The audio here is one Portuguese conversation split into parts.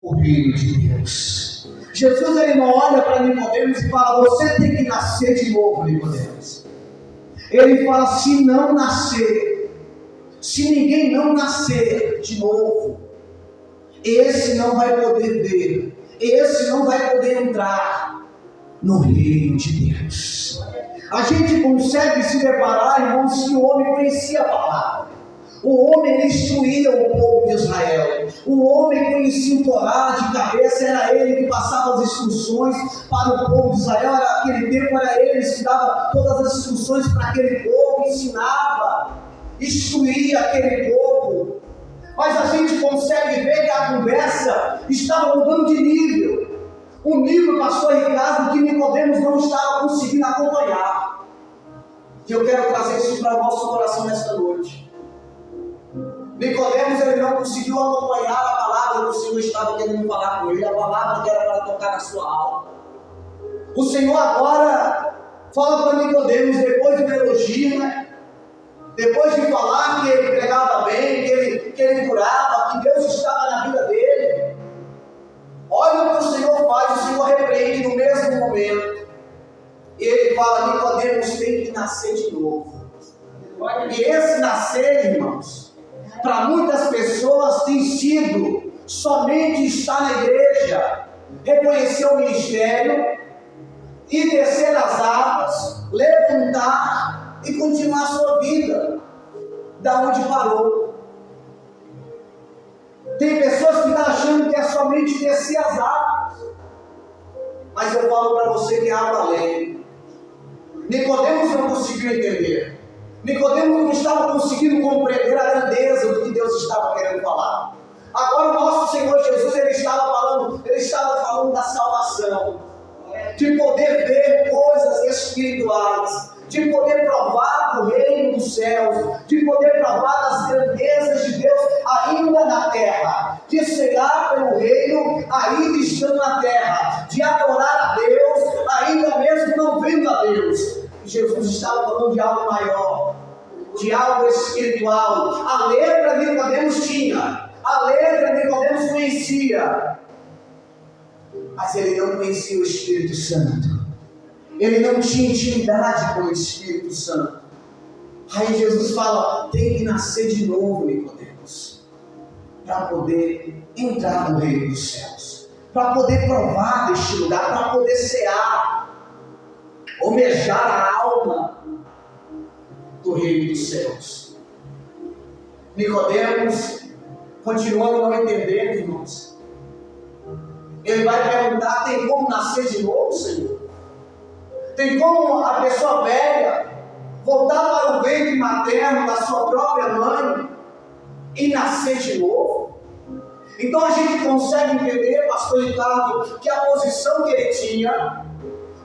o reino de Deus. Jesus ele não olha para Nicodemos e fala: você tem que nascer de novo, Nicodemos. Ele fala: se não nascer, se ninguém não nascer de novo, esse não vai poder ver, esse não vai poder entrar no reino de Deus. A gente consegue se deparar, irmãos, que o homem conhecia a palavra. O homem ele instruía o povo de Israel. O homem conhecia o Torá de cabeça, era ele que passava as instruções para o povo de Israel. Naquele tempo era ele que dava todas as instruções para aquele povo, ensinava, instruía aquele povo. Mas a gente consegue ver que a conversa estava mudando de nível. O nível, pastor Ricardo, que Nicodemos não estava conseguindo acompanhar. E eu quero trazer isso para o nosso coração nesta noite. Nicodemos ele não conseguiu acompanhar a palavra que o Senhor estava querendo falar com ele, a palavra que era para tocar na sua alma. O Senhor agora fala para Nicodemos, depois do elogio, depois de falar que ele pregava bem, que ele curava, que Deus estava na vida dele. Olha o que o Senhor faz, o Senhor repreende no mesmo momento. E ele fala: Nicodemos tem que nascer de novo. E esse nascer, irmãos, para muitas pessoas tem sido somente estar na igreja, reconhecer o ministério, e descer as águas, levantar e continuar a sua vida da onde parou. Tem pessoas que estão achando que é somente descer as águas, mas eu falo para você que é algo além. Nicodemos não conseguiu entender. Nicodemos não estava conseguindo compreender a grandeza do que Deus estava querendo falar. Agora o nosso Senhor Jesus ele estava falando da salvação, de poder ver coisas espirituais, de poder provar do reino dos céus, de poder provar das grandezas de Deus ainda na terra, de cegar pelo reino ainda estando na terra, de adorar a Deus ainda mesmo não vendo a Deus. Jesus estava falando de algo maior, de algo espiritual. A letra Nicodemos tinha, a letra Nicodemos conhecia, mas ele não conhecia o Espírito Santo. Ele não tinha intimidade com o Espírito Santo. Aí Jesus fala: tem que nascer de novo, Nicodemos, para poder entrar no reino dos céus, para poder provar deste lugar, para poder cear, almejar a alma do reino dos céus. Nicodemos, continuando não entendendo, irmãos, ele vai perguntar: tem como nascer de novo, Senhor? Tem como a pessoa velha voltar para o ventre materno da sua própria mãe e nascer de novo? Então a gente consegue entender, pastor Ricardo, que a posição que ele tinha,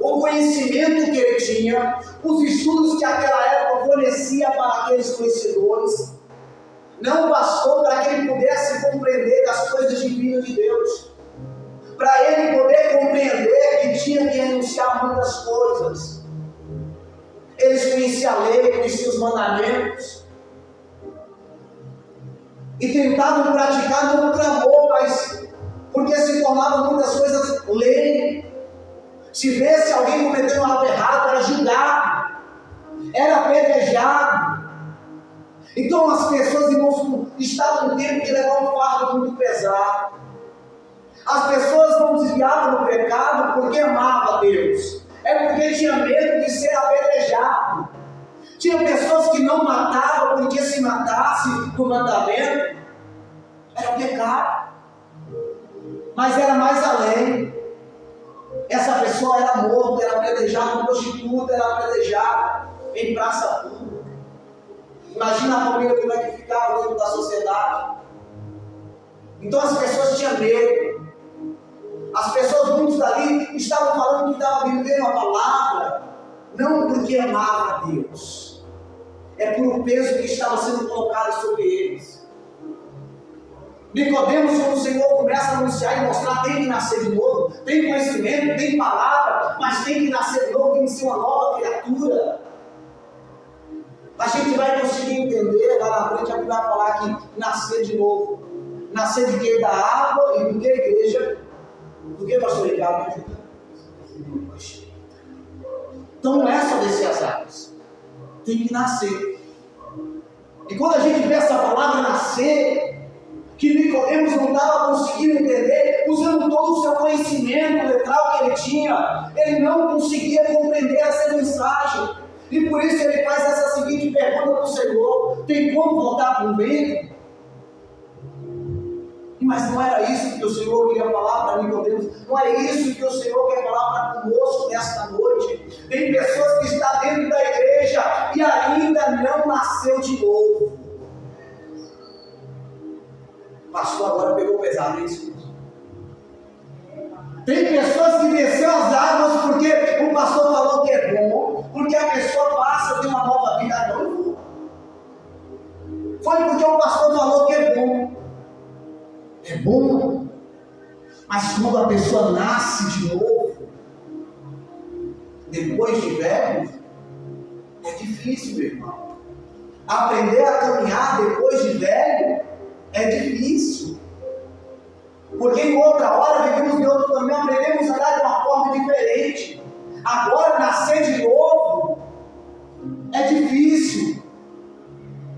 o conhecimento que ele tinha, os estudos que aquela época fornecia para aqueles conhecedores, não bastou para que ele pudesse compreender as coisas divinas de Deus, para ele poder compreender que tinha que renunciar muitas coisas. Eles conheciam a lei, conheciam os mandamentos, e tentavam praticar não por amor, mas porque se tornavam muitas coisas lei. Se visse alguém cometendo algo errado, era julgado, era apedrejado. Então as pessoas, irmãos, estavam no tempo de levar um fardo muito pesado. As pessoas não desviavam do pecado porque amavam a Deus, é porque tinha medo de ser apedrejado. Tinha pessoas que não matavam porque se matasse do mandamento era pecado, mas era mais além. Essa pessoa era morta, era apedrejada, prostituta, era apedrejada em praça pública. Imagina a família como é que ficava dentro da sociedade. Então as pessoas tinham medo. As pessoas, muitos dali, estavam falando que estavam vivendo a palavra, não porque amavam a Deus, é por um peso que estava sendo colocado sobre eles. Nicodemos, quando o Senhor começa a anunciar e mostrar, tem que nascer de novo, tem conhecimento, tem palavra, mas tem que nascer de novo, tem que ser uma nova criatura. A gente vai conseguir entender, lá na frente a Bíblia vai falar que nascer de novo. Nascer de quê? Da água e do que, igreja? Do que, pastor Ricardo? Então não é só descer as águas. Tem que nascer. E quando a gente vê essa palavra nascer, que Nicodemos não estava conseguindo entender, usando todo o seu conhecimento letral que ele tinha, ele não conseguia compreender essa mensagem. E por isso ele faz essa seguinte pergunta para o Senhor: tem como voltar para o ventre? Mas não era isso que o Senhor queria falar para Nicodemos. Não é isso que o Senhor quer falar para conosco nesta noite. Tem pessoas que estão dentro da igreja e ainda não nasceu de novo. O pastor agora pegou pesado isso. Tem pessoas que desceu as águas porque o pastor falou que é bom, porque a pessoa passa de uma nova vida. Não. Foi porque o pastor falou que é bom. É bom, mas quando a pessoa nasce de novo, depois de velho, é difícil, meu irmão. Aprender a caminhar depois de velho é difícil. Porque em outra hora vivemos de outro caminho, aprendemos a andar de uma forma diferente. Agora nascer de novo é difícil.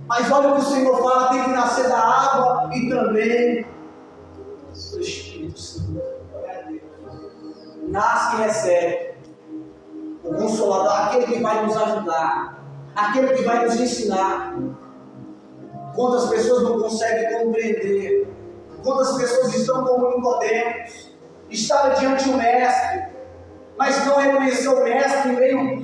Mas olha o que o Senhor fala: tem que nascer da água e também do Espírito Santo. Nasce e recebe o Consolador, aquele que vai nos ajudar, aquele que vai nos ensinar. Quantas pessoas não conseguem compreender, quantas pessoas estão como Nicodemos, estava diante do mestre, mas não reconheceu o mestre em meio